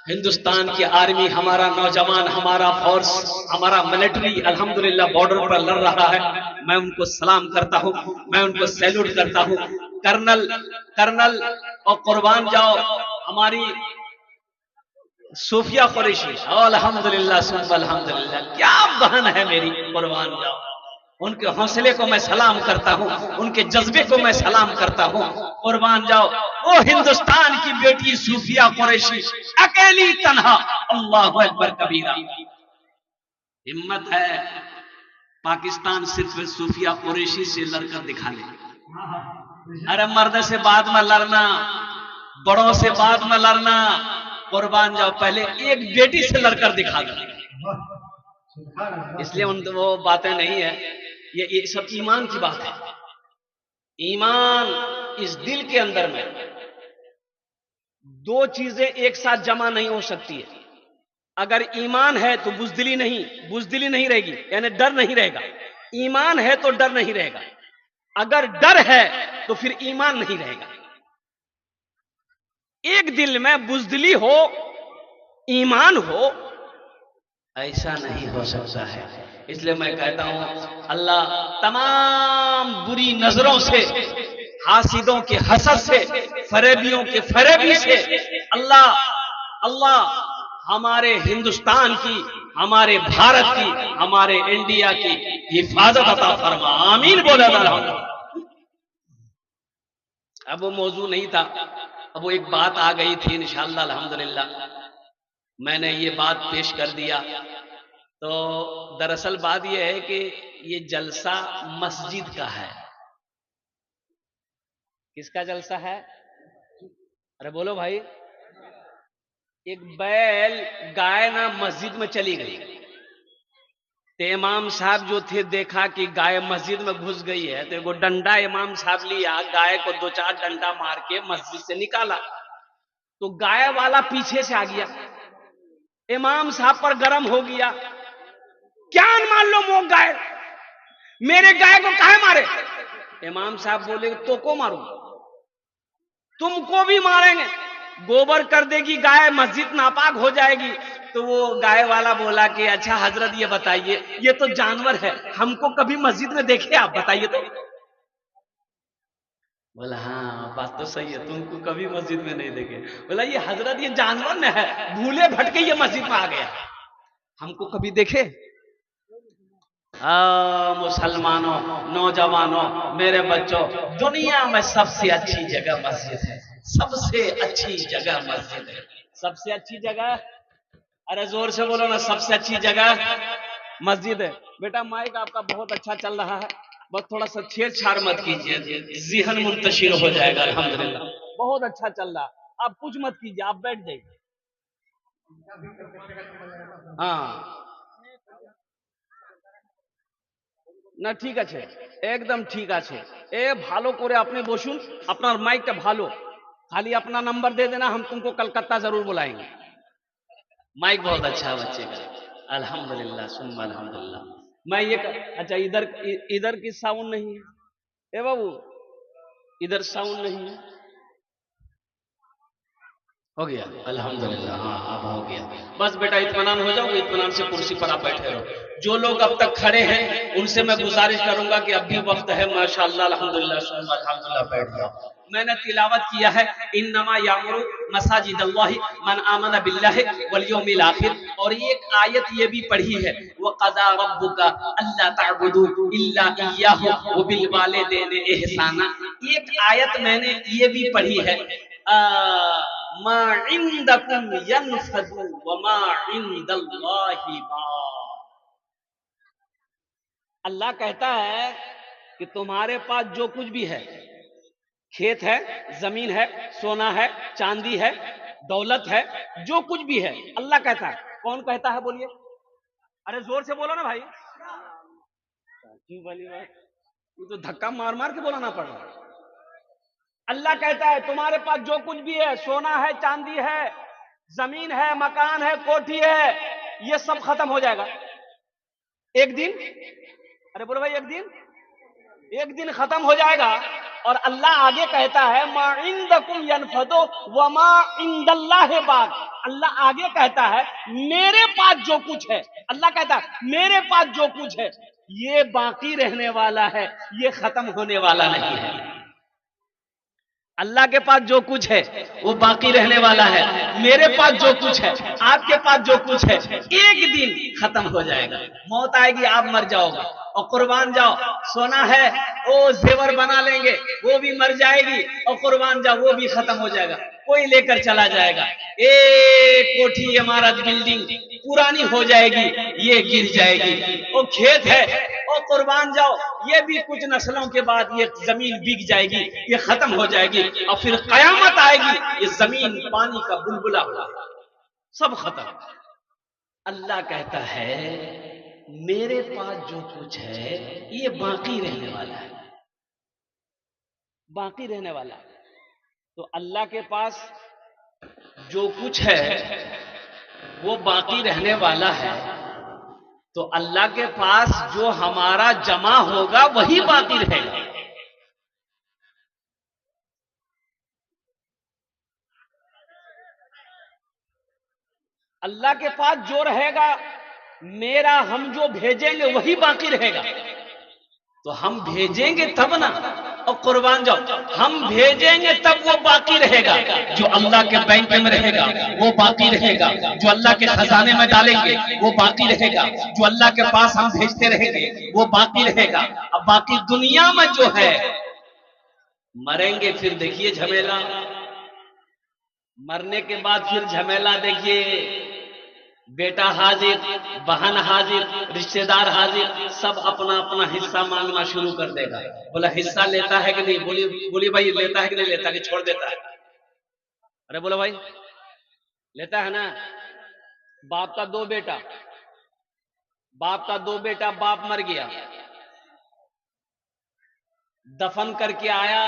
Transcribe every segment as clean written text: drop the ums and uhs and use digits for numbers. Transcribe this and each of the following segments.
हिंदुस्तान की आर्मी, हमारा नौजवान, हमारा फोर्स, हमारा मिलिट्री अल्हम्दुलिल्लाह बॉर्डर पर लड़ रहा है। मैं उनको सलाम करता हूं, मैं उनको सैल्यूट करता हूं। कर्नल कर्नल और कुर्बान जाओ हमारी सूफिया कुरैशी, अल्हम्दुलिल्लाह सुम्मा अल्हम्दुलिल्लाह, क्या बहन है मेरी, कुर्बान जाओ। उनके हौसले को मैं सलाम करता हूं, उनके जज्बे को मैं सलाम करता हूं। कुर्बान जाओ वो हिंदुस्तान की बेटी सूफिया कुरैशी, अकेली तन्हा, अल्लाहु अकबर कबीरा। हिम्मत है पाकिस्तान सिर्फ सूफिया कुरैशी से लड़कर दिखा ले। अरे मर्द से बाद में लड़ना, बड़ों से बाद में लड़ना, कुर्बान जाओ पहले एक बेटी से लड़कर दिखा दो। इसलिए उन वो बातें नहीं है, ये सब ईमान की बात है। ईमान इस दिल के अंदर में, दो चीजें एक साथ जमा नहीं हो सकती है। अगर ईमान है तो बुजदिली नहीं रहेगी, यानी डर नहीं रहेगा। ईमान है तो डर नहीं रहेगा, अगर डर है तो फिर ईमान नहीं रहेगा। एक दिल में बुजदिली हो, ईमान हो, ऐसा नहीं हो सकता है। इसलिए मैं कहता हूं अल्लाह तमाम बुरी नजरों से, हासिदों के हसद से, फरेबियों के फरेबी से अल्लाह अल्लाह हमारे हिंदुस्तान की, हमारे भारत की, हमारे इंडिया की हिफाजत अता फरमा। आमीन बोला ना। अब वो मौजू नहीं था, अब वो एक बात आ गई थी, इंशाअल्लाह अल्हम्दुलिल्लाह मैंने ये बात पेश कर दिया। तो दरअसल बात यह है कि ये जलसा मस्जिद का है। किसका जलसा है? अरे बोलो भाई। एक बैल गाय ना मस्जिद में चली गई, तो इमाम साहब जो थे देखा कि गाय मस्जिद में घुस गई है, तो वो डंडा इमाम साहब लिया, गाय को दो चार डंडा मार के मस्जिद से निकाला। तो गाय वाला पीछे से आ गया, इमाम साहब पर गरम हो गया, क्या मान लो वो गाय, मेरे गाय को काहे मारे? इमाम साहब बोले तो को मारू, तुमको भी मारेंगे, गोबर कर देगी गाय, मस्जिद नापाक हो जाएगी। तो वो गाय वाला बोला कि अच्छा हजरत ये बताइए, ये तो जानवर है, हमको कभी मस्जिद में देखे आप, बताइए तो। बोला हाँ बात तो सही है, तुमको कभी मस्जिद में नहीं देखे। बोला ये हजरत ये जानवर न है, भूले भटके ये मस्जिद में आ गया, हमको कभी देखे? मुसलमानों, नौजवानों, मेरे बच्चों, दुनिया में सबसे अच्छी जगह मस्जिद है, सबसे अच्छी जगह मस्जिद है, सबसे अच्छी जगह। अरे जोर से बोलो ना, सबसे अच्छी जगह मस्जिद है। बेटा माइक आपका बहुत अच्छा चल रहा है, बस थोड़ा सा छेड़छाड़ मत कीजिए, जिहन मुंतशिर हो जाएगा। अल्हम्दुलिल्लाह बहुत अच्छा चल रहा, आप कुछ मत कीजिए, आप बैठ जाइए। हाँ না ঠিক আছে, একদম ঠিক আছে। এ ভালো করে আপনি বসুন, আপনার মাইকটা ভালো, खाली अपना नंबर दे देना, हम तुमको कलकत्ता जरूर बुलाएंगे। माइक बहुत अच्छा है बच्चे का, अल्हम्दुलिल्लाह सुम्मा अल्हम्दुलिल्लाह। मैं ये अच्छा इधर इधर की साउंड नहीं है, ए बाबू इधर साउंड नहीं है, हो गया अल्हम्दुलिल्लाह। हाँ अब हो गया, बस बेटा इत्मीनान हो जाओ, इत्मीनान से कुर्सी पर आप बैठे रहो। जो लोग अब तक खड़े हैं उनसे मैं गुजारिश करूंगा कि अब भी वक्त है, माशाअल्लाह अल्हम्दुलिल्लाह सुम्मा अल्हम्दुलिल्लाह बैठ जाओ। मैंने तिलावत किया है इन्नमा यामुरु मसाजिदल्लाहि मन आमन बिल्लाहि वल यौमिल आखिर, और एक आयत ये भी पढ़ी है व क़ज़ा रब्बुका अल्ला तअबुदू इल्ला इय्याहु व बिल वालिदैनि इहसाना। एक आयत मैंने ये भी पढ़ी है मा इंदकुम यनफदु व मा इंदल्लाहि बाक़। अल्लाह कहता है कि तुम्हारे पास जो कुछ भी है, खेत है, जमीन है, सोना है, चांदी है, दौलत है, जो कुछ भी है, अल्लाह कहता है। कौन कहता है बोलिए? अरे जोर से बोलो ना भाई, क्यों वाली बात, ये तो धक्का मार मार के बोलाना पड़ रहा है। अल्लाह कहता है तुम्हारे पास जो कुछ भी है, सोना है, चांदी है, जमीन है, मकान है, कोठी है, ये सब खत्म हो जाएगा एक दिन। अरे बोलो भाई एक दिन खत्म हो जाएगा। और अल्लाह आगे कहता है मा इंदकुम यनफदो व मा इंदल्लाहि बाक। अल्लाह आगे कहता है मेरे पास जो कुछ है, अल्लाह कहता है मेरे पास जो कुछ है ये बाकी रहने वाला है, ये खत्म होने वाला नहीं है। अल्लाह के पास जो कुछ है वो बाकी रहने वाला है, मेरे पास जो कुछ है, आपके पास जो कुछ है, एक दिन खत्म हो जाएगा। मौत आएगी, आप मर जाओगे और कुर्बान जाओ। सोना है वो जेवर बना लेंगे, वो भी मर जाएगी, और कुर्बान जाओ वो भी खत्म हो जाएगा, कोई लेकर चला जाएगा। एक कोठी इमारत बिल्डिंग पुरानी हो जाएगी, ये गिर जाएगी। वो खेत है और कुर्बान जाओ, ये भी कुछ नस्लों के बाद ये जमीन बिक जाएगी, ये खत्म हो जाएगी, और फिर कयामत आएगी, ये जमीन पानी का बुलबुला होगा, सब खत्म। अल्लाह कहता है मेरे पास जो कुछ है ये बाकी रहने वाला है, बाकी रहने वाला है। तो अल्लाह के पास जो कुछ है वो बाकी रहने वाला है, तो अल्लाह के पास जो हमारा जमा होगा वही बाकी रहेगा। अल्लाह के पास जो रहेगा मेरा, हम जो भेजेंगे वही बाकी रहेगा। तो हम भेजेंगे तब ना, और कुर्बान जाओ हम भेजेंगे तब वो बाकी रहेगा। जो अल्लाह के बैंक में रहेगा वो बाकी रहेगा, जो अल्लाह के खजाने में डालेंगे वो बाकी रहेगा, जो अल्लाह के पास हम भेजते रहेंगे वो बाकी रहेगा। अब बाकी दुनिया में जो है, मरेंगे फिर देखिए झमेला, मरने के बाद फिर झमेला देखिए, बेटा हाजिर, बहन हाजिर, रिश्तेदार हाजिर, सब अपना अपना हिस्सा मांगना शुरू कर देगा। बोला हिस्सा लेता है कि नहीं, बोली भाई लेता है कि नहीं लेता, कि छोड़ देता है? अरे बोलो भाई लेता है ना। बाप का दो बेटा, बाप का दो बेटा, बाप मर गया, दफन करके आया,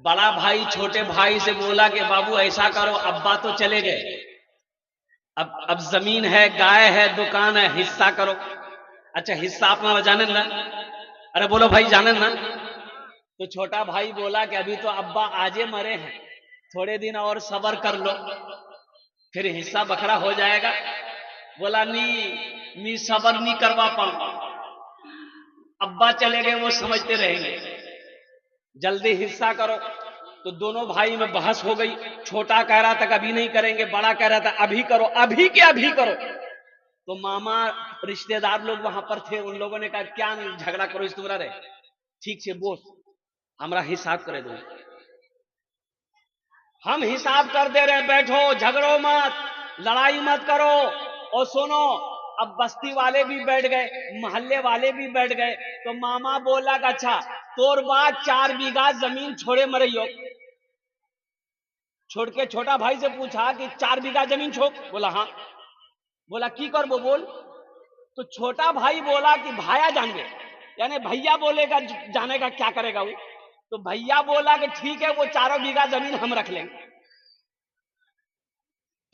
बड़ा भाई छोटे भाई से बोला कि बाबू ऐसा करो, अब्बा तो चले गए, अब जमीन है, गाय है, दुकान है, हिस्सा करो। अच्छा हिस्सा अपना जाने ना? अरे बोलो भाई जाने ना। तो छोटा भाई बोला कि अभी तो अब्बा आजे मरे हैं, थोड़े दिन और सब्र कर लो, फिर हिस्सा बखरा हो जाएगा। बोला नहीं, मैं सब्र नहीं करवा पाऊंगा, अब्बा चले गए वो समझते रहेंगे, जल्दी हिस्सा करो। तो दोनों भाई में बहस हो गई। छोटा कह रहा था कि अभी नहीं करेंगे, बड़ा कह रहा था अभी करो, अभी के अभी करो। तो मामा रिश्तेदार लोग वहां पर थे, उन लोगों ने कहा क्या झगड़ा करो इस तुम्हारा रे, ठीक से बोस, हमारा हिसाब करे दो, हम हिसाब कर दे रहे, बैठो, झगड़ो मत, लड़ाई मत करो। और सुनो, अब बस्ती वाले भी बैठ गए, मोहल्ले वाले भी बैठ गए। तो मामा बोला कि अच्छा तोर बात 4 बीघा जमीन छोड़े मरियो। छोड़ के छोटा भाई से पूछा कि 4 बीघा जमीन छोड़? बोला हाँ। बोला की कर वो बोल? तो छोटा भाई बोला कि भाया जाने, यानी भैया बोलेगा जाने का क्या करेगा वो? तो भैया बोला कि ठीक है वो 4 बीघा जमीन हम रख लेंगे।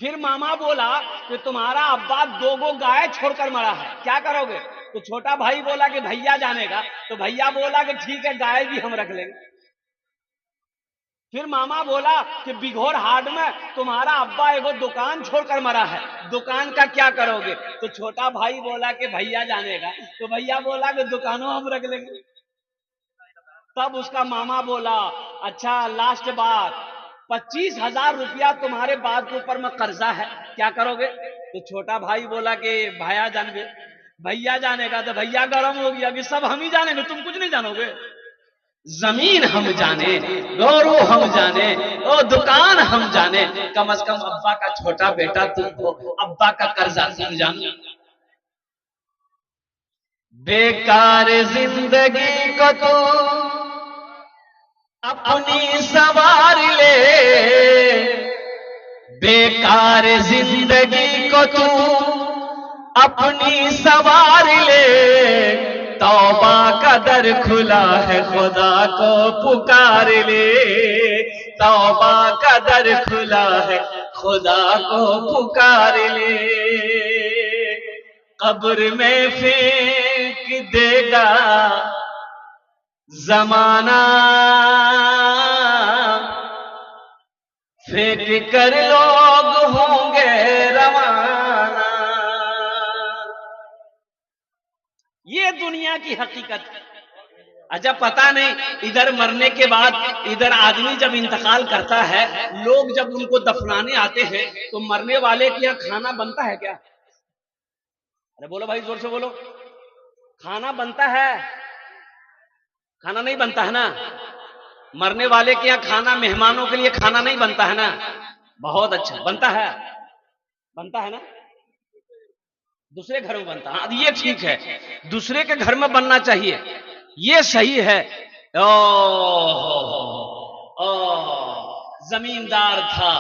फिर मामा बोला कि तुम्हारा अब्बा 2 गो गाय छोड़कर मरा है, क्या करोगे? तो छोटा भाई बोला कि भैया जानेगा। तो भैया बोला कि ठीक है गाय भी हम रख लेंगे। फिर मामा बोला कि बिघोर हाट में तुम्हारा अब्बा एगो दुकान छोड़कर मरा है, दुकान का क्या करोगे? तो छोटा भाई बोला कि भैया जानेगा। तो भैया बोला कि दुकानों हम रख लेंगे। तब उसका मामा बोला अच्छा लास्ट बात, 25,000 रुपया तुम्हारे बाप के ऊपर में कर्जा है, क्या करोगे? तो छोटा भाई बोला कि भैया जानेंगे। भैया जानेगा। तो भैया गरम हो गया कि सब हम ही जानेंगे, तुम कुछ नहीं जानोगे, जमीन हम जाने, गौरव हम जाने, ओ दुकान हम जाने, कम से कम अब्बा का छोटा बेटा तुमको अब्बा का कर्जा तुम जानो। बेकार जिंदगी को तो अपनी सवार ले, बेकार जिंदगी को तू अपनी सवार ले, तौबा का दर खुला है खुदा को पुकार ले, तौबा का दर खुला है खुदा को पुकार ले। कब्र में फेंक देगा जमाना फेंक कर लोग होंगे रवाना। ये दुनिया की हकीकत है। अच्छा पता नहीं इधर मरने के बाद, इधर आदमी जब इंतकाल करता है, लोग जब उनको दफनाने आते हैं तो मरने वाले के यहाँ खाना बनता है क्या? अरे बोलो भाई, जोर से बोलो। खाना बनता है? खाना नहीं बनता है ना। मरने वाले के यहाँ खाना, मेहमानों के लिए खाना नहीं बनता है ना। बहुत अच्छा, बनता है, बनता है ना। दूसरे घर में बनता है, ये ठीक है, दूसरे के घर में बनना चाहिए, ये सही है। ओ जमींदार था,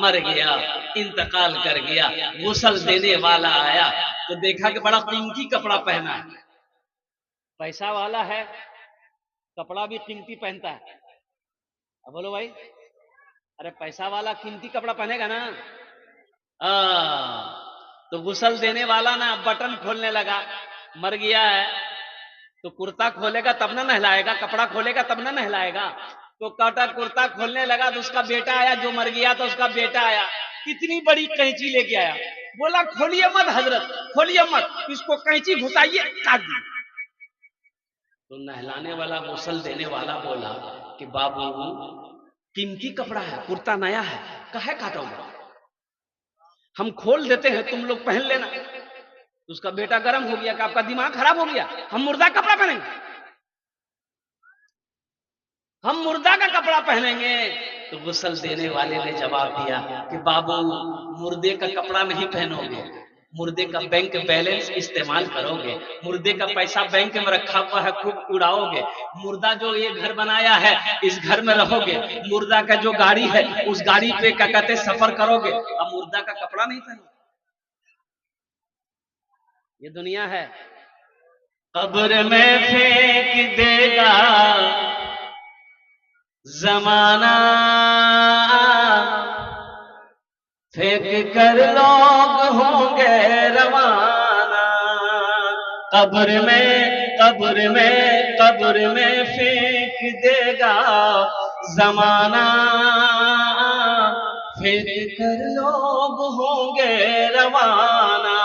मर गया, इंतकाल कर गया, गुस्ल देने वाला आया तो देखा कि बड़ा कीमती कपड़ा पहना है। पैसा वाला है, कपड़ा भी कीमती पहनता है। अब बोलो भाई, अरे पैसा वाला कीमती कपड़ा पहनेगा ना। तो गुस्ल देने वाला ना बटन खोलने लगा, मर गया है तो कुर्ता खोलेगा तब ना नहलाएगा, कपड़ा खोलेगा तब ना नहलाएगा। तो काटा कुर्ता खोलने लगा तो उसका बेटा आया, जो मर गया तो उसका बेटा आया, कितनी बड़ी कैंची लेके आया। बोला खोलिए मत हजरत, खोलिए मत, इसको कैंची घुसाइए, काट दी। तो नहलाने वाला, गुस्ल देने वाला बोला कि बाबू कीमती कपड़ा है, कुर्ता नया है, काहे काटोगे, हम खोल देते हैं, तुम लोग पहन लेना। तो उसका बेटा गर्म हो गया कि आपका दिमाग खराब हो गया, हम मुर्दा कपड़ा पहनेंगे, हम मुर्दा का कपड़ा पहनेंगे। तो गुस्ल देने वाले ने जवाब दिया कि बाबू मुर्दे का कपड़ा नहीं पहनोगे, मुर्दे का बैंक बैलेंस इस्तेमाल करोगे, मुर्दे का पैसा बैंक में रखा हुआ है, खूब उड़ाओगे। मुर्दा जो ये घर बनाया है, इस घर में रहोगे। मुर्दा का जो गाड़ी है, उस गाड़ी पे क्या कहते सफर करोगे। अब मुर्दा का कपड़ा नहीं पहनो। ये दुनिया है। कब्र में फेंक देगा जमाना, फेंक कर लोग होंगे रवाना। कब्र में, कब्र में, कब्र में फेंक देगा जमाना, फेंक कर लोग होंगे रवाना।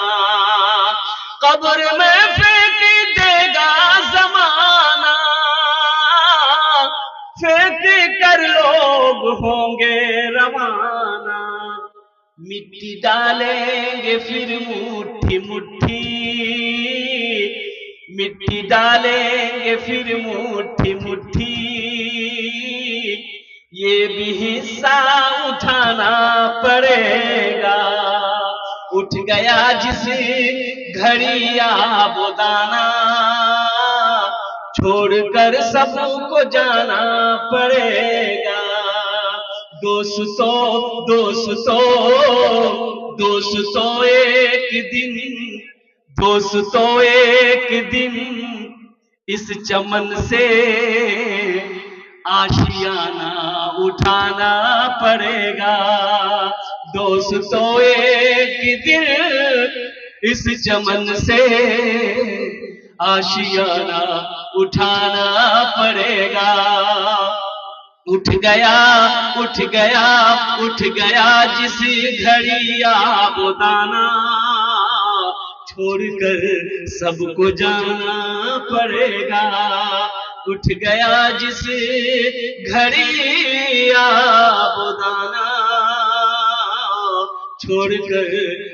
कब्र में फेंक देगा जमाना, फेंक कर लोग होंगे रवाना। मिट्टी डालेंगे फिर मुट्ठी मुट्ठी, मिट्टी डालेंगे फिर मुट्ठी मुट्ठी। ये भी हिस्सा उठाना पड़ेगा। उठ गया जिस घड़ी वो दाना, छोड़कर सबको जाना पड़ेगा। दोस्तों दोस्तों दोस्तों एक दिन, दोस्तों एक दिन इस चमन से आशियाना उठाना पड़ेगा। दोस्तों एक दिन इस चमन से आशियाना उठाना पड़ेगा। उठ गया उठ गया उठ गया जिस घड़ी वो दाना, छोड़कर सबको जाना पड़ेगा। उठ गया जिस घड़ी वो दाना, छोड़कर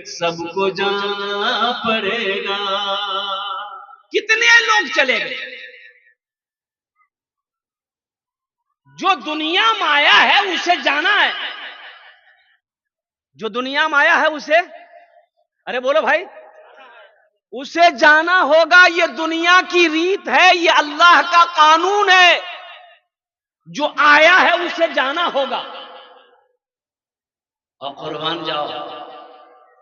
सबको जाना पड़ेगा। कितने लोग चले गए। जो दुनिया माया है उसे जाना है, जो दुनिया माया है उसे, अरे बोलो भाई, उसे जाना होगा। ये दुनिया की रीत है, ये अल्लाह का कानून है। जो आया है उसे जाना होगा और कुर्बान जाओ।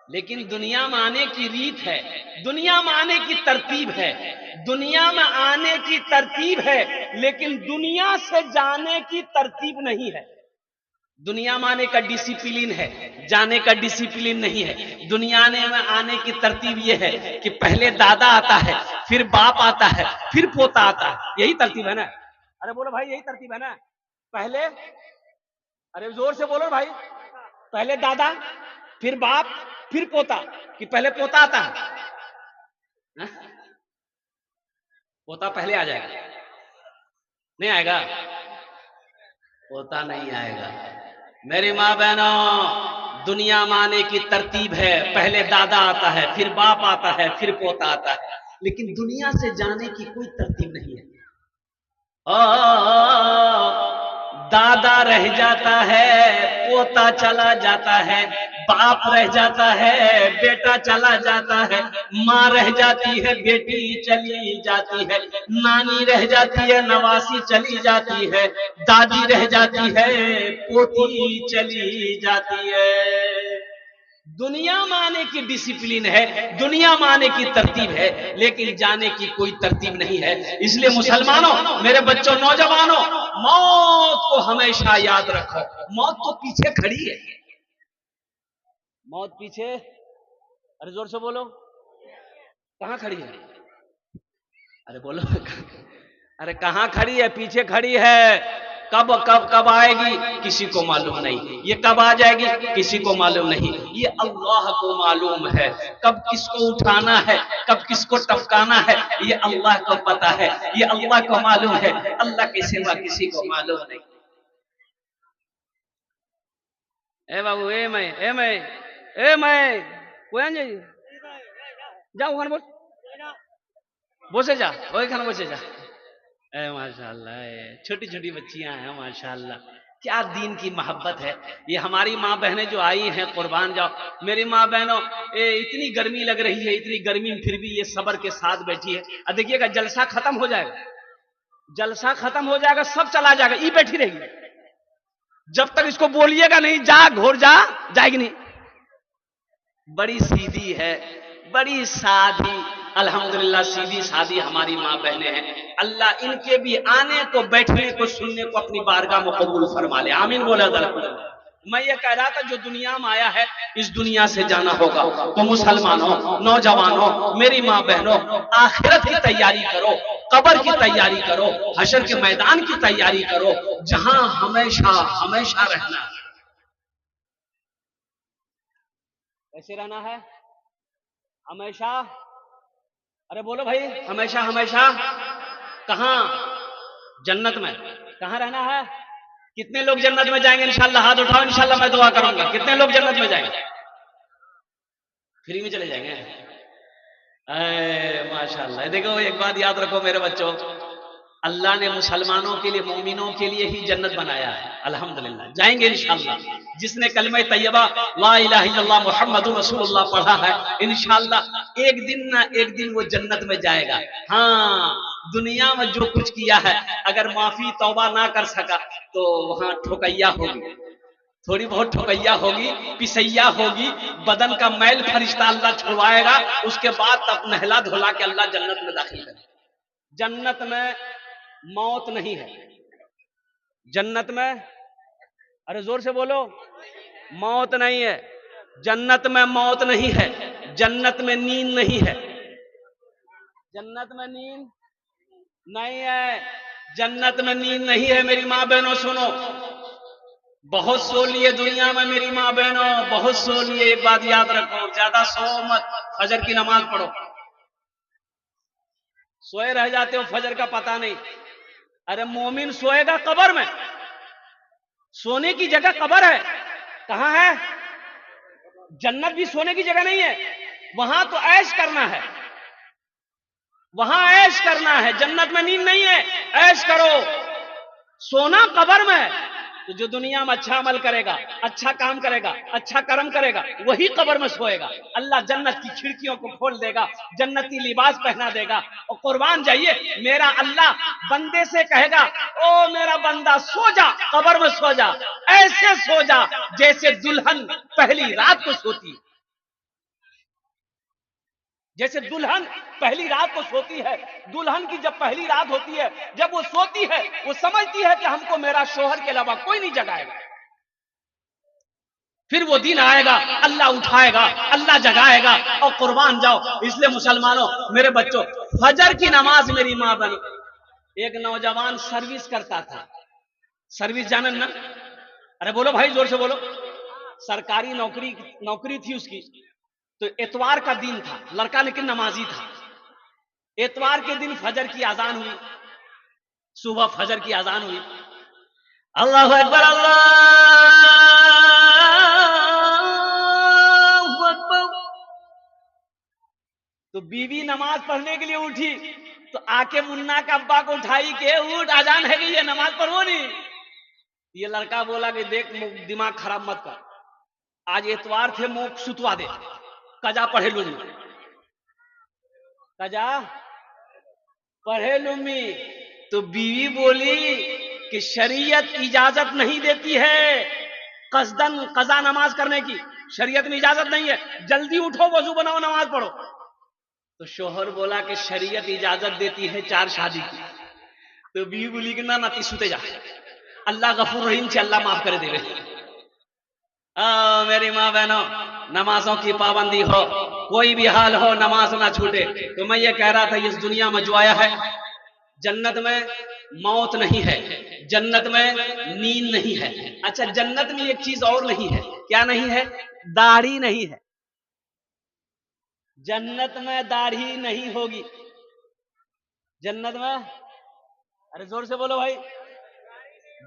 लेकिन दुनिया में आने की रीत है, दुनिया में आने की तरतीब है, दुनिया में आने की तरतीब है, लेकिन दुनिया से जाने की तरतीब नहीं है। दुनिया में आने का डिसिप्लिन है, जाने का डिसिप्लिन नहीं है। दुनिया में आने की तरतीब यह है कि पहले दादा आता है, फिर बाप आता है, फिर पोता आता है, यही तरतीब है ना। अरे बोलो भाई, यही तरतीब है ना? पहले, अरे जोर से बोलो भाई, पहले दादा, फिर बाप, फिर पोता, कि पहले पोता आता है? हाँ? पोता पहले आ जाएगा? नहीं आएगा? पोता नहीं आएगा। मेरी माँ बहनों, दुनिया में आने की तरतीब है, पहले दादा आता है, फिर बाप आता है, फिर पोता आता है, लेकिन दुनिया से जाने की कोई तरतीब नहीं है। दादा रह जाता है, पोता चला जाता है, बाप रह जाता है, बेटा चला जाता है, माँ रह जाती है, बेटी चली जाती है, नानी रह जाती है, नवासी चली जाती है, दादी रह जाती है, पोती चली जाती है। दुनिया में आने की डिसिप्लिन है, दुनिया में आने की तरतीब है, लेकिन जाने की कोई तरतीब नहीं है। इसलिए मुसलमानों, मेरे बच्चों, नौजवानों, मौत को हमेशा याद रखो। मौत तो पीछे खड़ी है, मौत पीछे, अरे जोर से बोलो, कहां खड़ी है? अरे बोलो, अरे कहां खड़ी है? पीछे खड़ी है। कब कब कब आएगी किसी को मालूम नहीं, ये कब आ जाएगी किसी को मालूम नहीं, ये अल्लाह को मालूम है। कब किसको उठाना है, कब किसको टपकाना है, ये अल्लाह को पता है, ये अल्लाह को मालूम है। अल्लाह के सिवा किसी को मालूम नहीं। ए बाबू, कोई जाओ खान बसे जा, वही खाना बसे जा। माशाल्लाह, छोटी छोटी बच्चियां हैं, माशाल्लाह, क्या दीन की मोहब्बत है। ये हमारी माँ बहनें जो आई हैं, कुर्बान जाओ। मेरी माँ बहनों, इतनी गर्मी लग रही है, इतनी गर्मी में फिर भी ये सब्र के साथ बैठी है। अब देखिएगा, जलसा खत्म हो जाएगा, जलसा खत्म हो जाएगा, सब चला जाएगा, ये बैठी रहेगी। जब तक इसको बोलिएगा नहीं, जा घोर जा, जाएगी नहीं। बड़ी सीधी है, बड़ी सादी, अल्हम्दुलिल्लाह, सीधी सादी हमारी माँ बहनें हैं। अल्लाह इनके भी आने को, बैठने को, सुनने को अपनी बारगाह में कबूल फरमा ले, आमीन बोला। मैं ये कह रहा था, जो दुनिया में आया है, इस दुनिया से जाना होगा। तो मुसलमानों, नौजवानों, मेरी माँ बहनों, आखिरत की तैयारी करो, कब्र की तैयारी करो, हशर के मैदान की तैयारी करो, जहां हमेशा हमेशा रहना है। कैसे रहना है? हमेशा। अरे बोलो भाई, हमेशा हमेशा कहां? जन्नत में। कहां रहना है? कितने लोग जन्नत में जाएंगे इंशाल्लाह? हाथ उठाओ, इंशाल्लाह मैं दुआ करूंगा। कितने लोग जन्नत में जाएंगे? फ्री में चले जाएंगे? माशाल्लाह। देखो, एक बात याद रखो मेरे बच्चों, अल्लाह ने मुसलमानों के लिए, मोमिनों के लिए ही जन्नत बनाया है। अल्हम्दुलिल्लाह, जाएंगे इंशाल्लाह। जिसने कलमे तैयबा ला इलाहा इल्लल्लाह मुहम्मदुर रसूलुल्लाह पढ़ा है, इंशाल्लाह एक दिन ना एक दिन वो जन्नत में जाएगा। हाँ, दुनिया में जो कुछ किया है, अगर माफी तौबा ना कर सका तो वहां ठोकैया होगी, थोड़ी बहुत ठोकैया होगी, पिसैया होगी, बदन का मैल फरिश्ता अल्लाह छुड़वाएगा। उसके बाद तब नहला धुला के अल्लाह जन्नत में दाखिल करेगा। जन्नत में मौत नहीं है, जन्नत में, अरे जोर से बोलो, मौत नहीं है। जन्नत में मौत नहीं है, जन्नत में नींद नहीं है, जन्नत में नींद नहीं है, जन्नत में नींद नहीं है। मेरी माँ बहनों सुनो, बहुत सो लिए दुनिया में, मेरी माँ बहनों बहुत सो लिए। एक बात याद रखो, ज्यादा सो मत, फजर की नमाज पढ़ो। सोए रह जाते हो, फजर का पता नहीं। अरे मोमिन सोएगा कब्र में, सोने की जगह कब्र है। कहां है? जन्नत भी सोने की जगह नहीं है, वहां तो ऐश करना है, वहां ऐश करना है। जन्नत में नींद नहीं है, ऐश करो। सोना कब्र में है। तो जो दुनिया में अच्छा अमल करेगा, अच्छा काम करेगा, अच्छा कर्म करेगा, वही कब्र में सोएगा। अल्लाह जन्नत की खिड़कियों को खोल देगा, जन्नती लिबास पहना देगा। और कुर्बान जाइए, मेरा अल्लाह बंदे से कहेगा, ओ मेरा बंदा सो जा, कब्र में सो जा, ऐसे सो जा जैसे दुल्हन पहली रात को सोती है। जैसे दुल्हन पहली रात को सोती है। दुल्हन की जब पहली रात होती है, जब वो सोती है, वो समझती है कि हमको मेरा शोहर के अलावा कोई नहीं जगाएगा। फिर वो दिन आएगा, अल्लाह उठाएगा, अल्लाह जगाएगा। और कुर्बान जाओ। इसलिए मुसलमानों, मेरे बच्चों, फजर की नमाज मेरी माँ बनी, एक नौजवान सर्विस करता था। सर्विस जानन ना? अरे बोलो भाई, जोर से बोलो। सरकारी नौकरी नौकरी थी उसकी। तो इतवार का दिन था, लड़का लेकिन नमाजी था। इतवार के दिन फजर की अजान हुई, सुबह फजर की अजान हुई। अल्लाह अकबर, अल्लाह अकबर। तो बीवी नमाज पढ़ने के लिए उठी, तो आके मुन्ना का अब्बा को उठाई के, उठ अजान है कि ये नमाज पढ़ो नहीं। ये लड़का बोला कि देख दिमाग खराब मत कर, आज इतवार थे, मुंह सुतवा दे, कजा पढ़े लूंगी, कजा पढ़े लूंगी। तो बीवी बोली कि शरीयत इजाजत नहीं देती है कसदन कजा नमाज करने की, शरीयत में इजाजत नहीं है, जल्दी उठो, वजू बनाओ, नमाज पढ़ो। तो शोहर बोला कि शरीयत इजाजत देती है 4 शादी की। तो बीवी बोली कि ना ना ती सुते जा, अल्लाह गफूर रहीम से अल्लाह माफ कर देवे। मेरी माँ बहनों, नमाजों की पाबंदी हो, कोई भी हाल हो, नमाज ना छूटे। तो मैं ये कह रहा था, इस दुनिया में जो आया है, जन्नत में मौत नहीं है, जन्नत में नींद नहीं है। अच्छा, जन्नत में एक चीज और नहीं है। क्या नहीं है? दाढ़ी नहीं है। जन्नत में दाढ़ी नहीं होगी। जन्नत में, अरे जोर से बोलो भाई,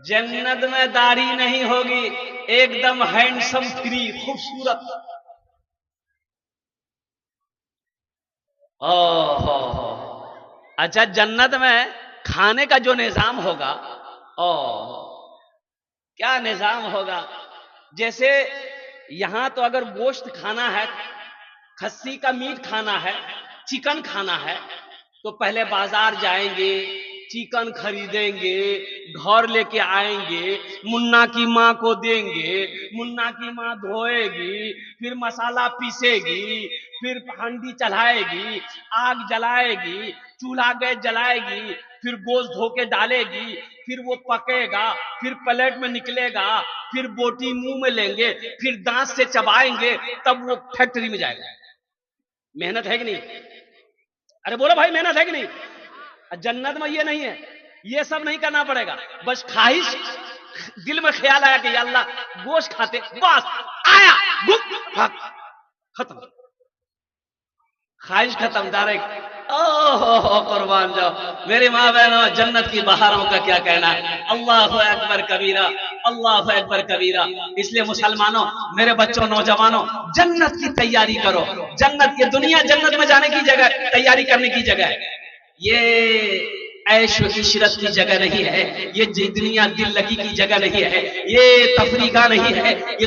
जन्नत में दाढ़ी नहीं होगी, एकदम हैंडसम फ्री, खूबसूरत। ओहो, अच्छा, जन्नत में खाने का जो निजाम होगा, ओह क्या निजाम होगा। जैसे यहां तो अगर गोश्त खाना है, खस्सी का मीट खाना है, चिकन खाना है, तो पहले बाजार जाएंगे, चिकन खरीदेंगे, घर लेके आएंगे, मुन्ना की माँ को देंगे, मुन्ना की माँ धोएगी, फिर मसाला पीसेगी, फिर हंडी चढ़ाएगी, आग जलाएगी, चूल्हा गैस जलाएगी, फिर गोश्त धो के डालेगी, फिर वो पकेगा, फिर प्लेट में निकलेगा, फिर बोटी मुंह में लेंगे, फिर दांत से चबाएंगे, तब वो फैक्ट्री में जाएगा। मेहनत है कि नहीं? अरे बोलो भाई, मेहनत है कि नहीं? जन्नत में ये नहीं है, ये सब नहीं करना पड़ेगा। बस ख्वाहिश दिल में ख्याल आया कि अल्लाह गोश्त खाते, बस आया, खत्म, ख्वाहिश खत्म, डायरेक्ट। ओहो, कुर्बान जाओ मेरी माँ बहनों, जन्नत की बहारों का क्या कहना है। अल्लाह अकबर कबीरा, अल्लाह अकबर कबीरा। इसलिए मुसलमानों, मेरे बच्चों, नौजवानों, जन्नत की तैयारी करो। जन्नत, ये दुनिया जन्नत में जाने की जगह, तैयारी करने की जगह है। ये ऐश व इशरत की जगह नहीं है, ये दुनिया दिल लगी की जगह नहीं है, ये तफरीका नहीं है, ये